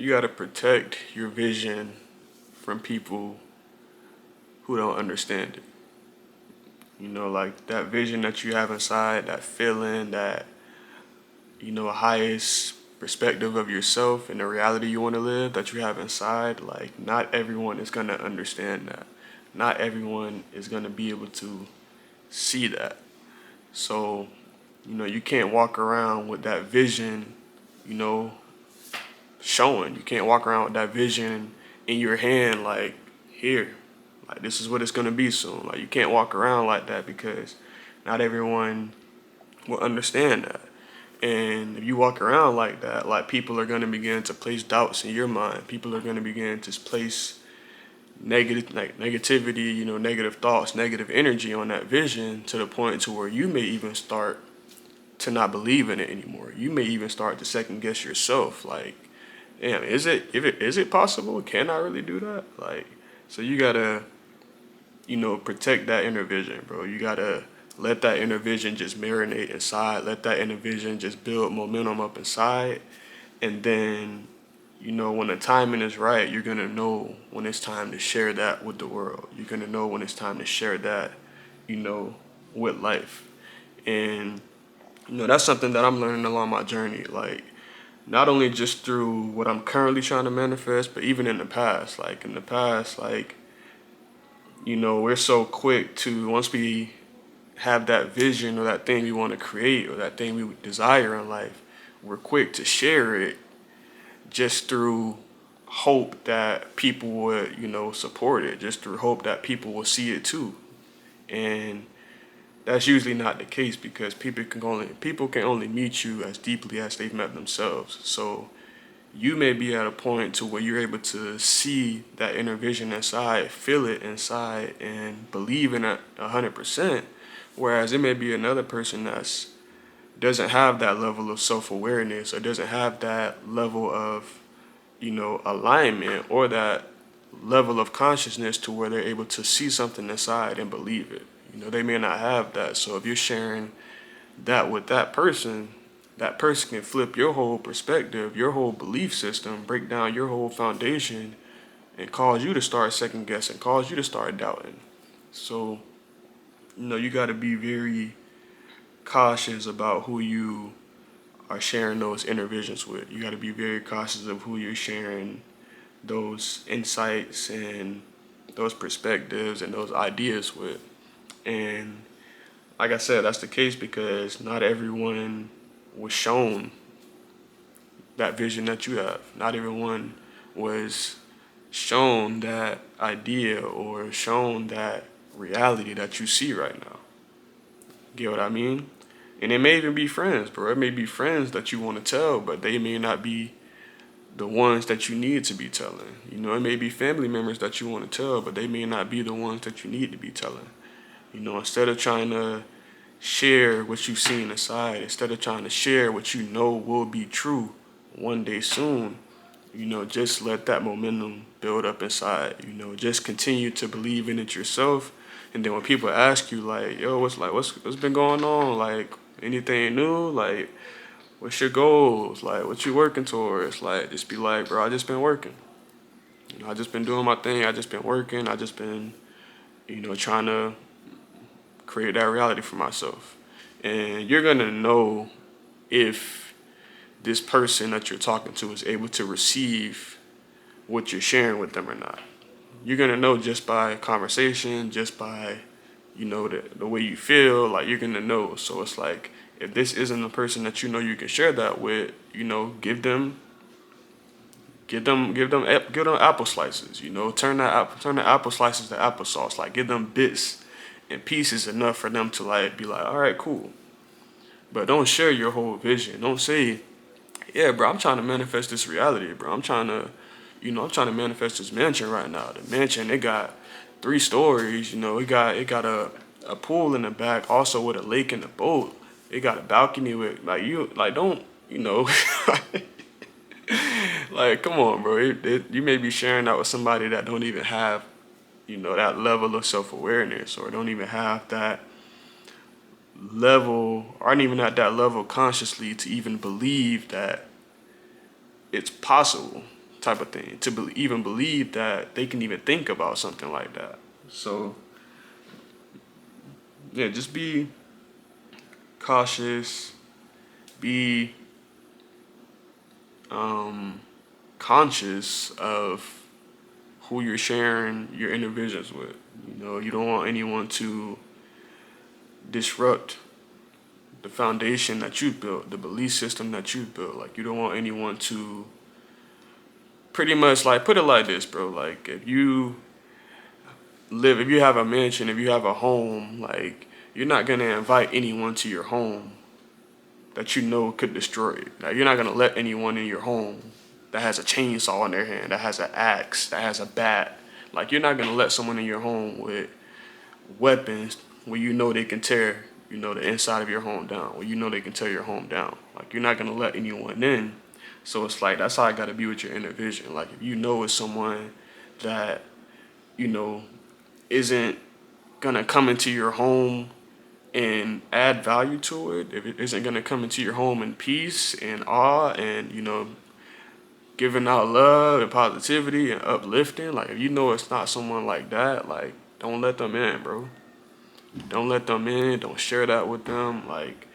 you gotta protect your vision from people who don't understand it. You know, like that vision that you have inside, that feeling, that, highest perspective of yourself and the reality you want to live that you have inside, like not everyone is gonna understand that. Not everyone is gonna be able to see that. So, you can't walk around with that vision, you know, showing. You can't walk around with that vision in your hand like, here, like this is what it's gonna be soon. Like you can't walk around like that because not everyone will understand that. And if you walk around like that, like people are gonna begin to place doubts in your mind. People are gonna begin to place negativity, negative thoughts, negative energy on that vision to the point to where you may even start to not believe in it anymore. You may even start to second guess yourself. Like, damn, is it possible? Can I really do that? Like, so you gotta, protect that inner vision, bro. You gotta let that inner vision just marinate inside. Let that inner vision just build momentum up inside. And then, when the timing is right, you're gonna know when it's time to share that with the world. You're gonna know when it's time to share that, you know, with life. And, that's something that I'm learning along my journey. Like, not only just through what I'm currently trying to manifest, but even in the past. Like, in the past, like, we're so quick to, once we have that vision or that thing we want to create or that thing we desire in life, we're quick to share it just through hope that people would, support it, just through hope that people will see it too. And that's usually not the case because people can only meet you as deeply as they've met themselves. So you may be at a point to where you're able to see that inner vision inside, feel it inside, and believe in it 100%. Whereas it may be another person that's doesn't have that level of self-awareness or doesn't have that level of, alignment or that level of consciousness to where they're able to see something inside and believe it. They may not have that. So if you're sharing that with that person can flip your whole perspective, your whole belief system, break down your whole foundation, and cause you to start second guessing, cause you to start doubting. So, you got to be very cautious about who you are sharing those inner visions with. You got to be very cautious of who you're sharing those insights and those perspectives and those ideas with. And like I said, that's the case because not everyone was shown that vision that you have. Not everyone was shown that idea or shown that reality that you see right now. Get what I mean? And it may even be friends, bro. It may be friends that you want to tell, but they may not be the ones that you need to be telling. It may be family members that you want to tell, but they may not be the ones that you need to be telling. Instead of trying to share what you've seen inside, instead of trying to share what you know will be true one day soon, just let that momentum build up inside. Just continue to believe in it yourself. And then when people ask you like, yo, what's been going on? Like anything new? Like what's your goals? Like what you working towards? Like just be like, bro, I just been working. I just been doing my thing. I just been working. I just been, trying to create that reality for myself. And you're gonna know if this person that you're talking to is able to receive what you're sharing with them or not. You're gonna know just by conversation, just by, the way you feel, like you're gonna know. So it's like if this isn't a person that you can share that with, give them apple slices. Turn the apple slices to applesauce. Like give them bits and pieces enough for them to like be like, all right, cool. But don't share your whole vision. Don't say, yeah, bro, I'm trying to manifest this reality, bro. I'm trying to manifest this mansion right now. The mansion, it got 3 stories. It got a pool in the back, also with a lake and a boat. It got a balcony with don't like come on, bro. You may be sharing that with somebody that don't even have that level of self awareness or don't even have that level, aren't even at that level consciously to even believe that it's possible. type of thing, to even believe that they can even think about something like that. So yeah, just be cautious, be conscious of who you're sharing your inner visions with. You know, you don't want anyone to disrupt the foundation that you built, the belief system that you built. Like, you don't want anyone to pretty much, like, put it like this, bro. Like, if you have a mansion, if you have a home, like, you're not gonna invite anyone to your home that you know could destroy it. Like, you're not gonna let anyone in your home that has a chainsaw in their hand, that has an axe, that has a bat. Like, you're not gonna let someone in your home with weapons where you know they can tear, you know, the inside of your home down, where you know they can tear your home down. Like, you're not gonna let anyone in. So it's like, that's how I gotta be with your inner vision. Like, if you know it's someone that, you know, isn't gonna come into your home and add value to it, if it isn't gonna come into your home in peace and awe and, you know, giving out love and positivity and uplifting, like, if you know it's not someone like that, like, don't let them in, bro. Don't let them in. Don't share that with them. Like,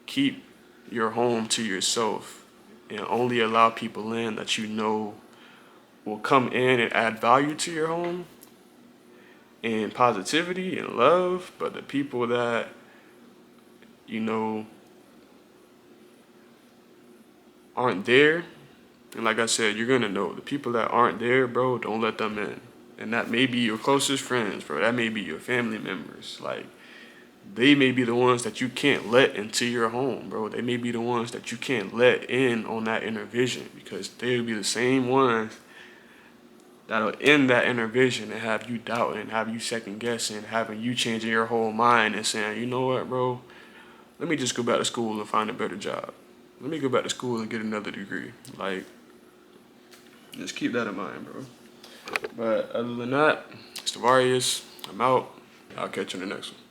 keep your home to yourself and only allow people in that you know will come in and add value to your home and positivity and love. But the people that, you know, aren't there, and like I said, you're gonna know the people that aren't there, bro, don't let them in. And that may be your closest friends, bro. That may be your family members. Like, they may be the ones that you can't let into your home, bro. They may be the ones that you can't let in on that inner vision, because they'll be the same ones that'll end that inner vision and have you doubting, have you second guessing, having you changing your whole mind and saying, you know what, bro, let me just go back to school and find a better job. Let me go back to school and get another degree. Like, just keep that in mind, bro. But other than that, it's Tavarius. I'm out. I'll catch you in the next one.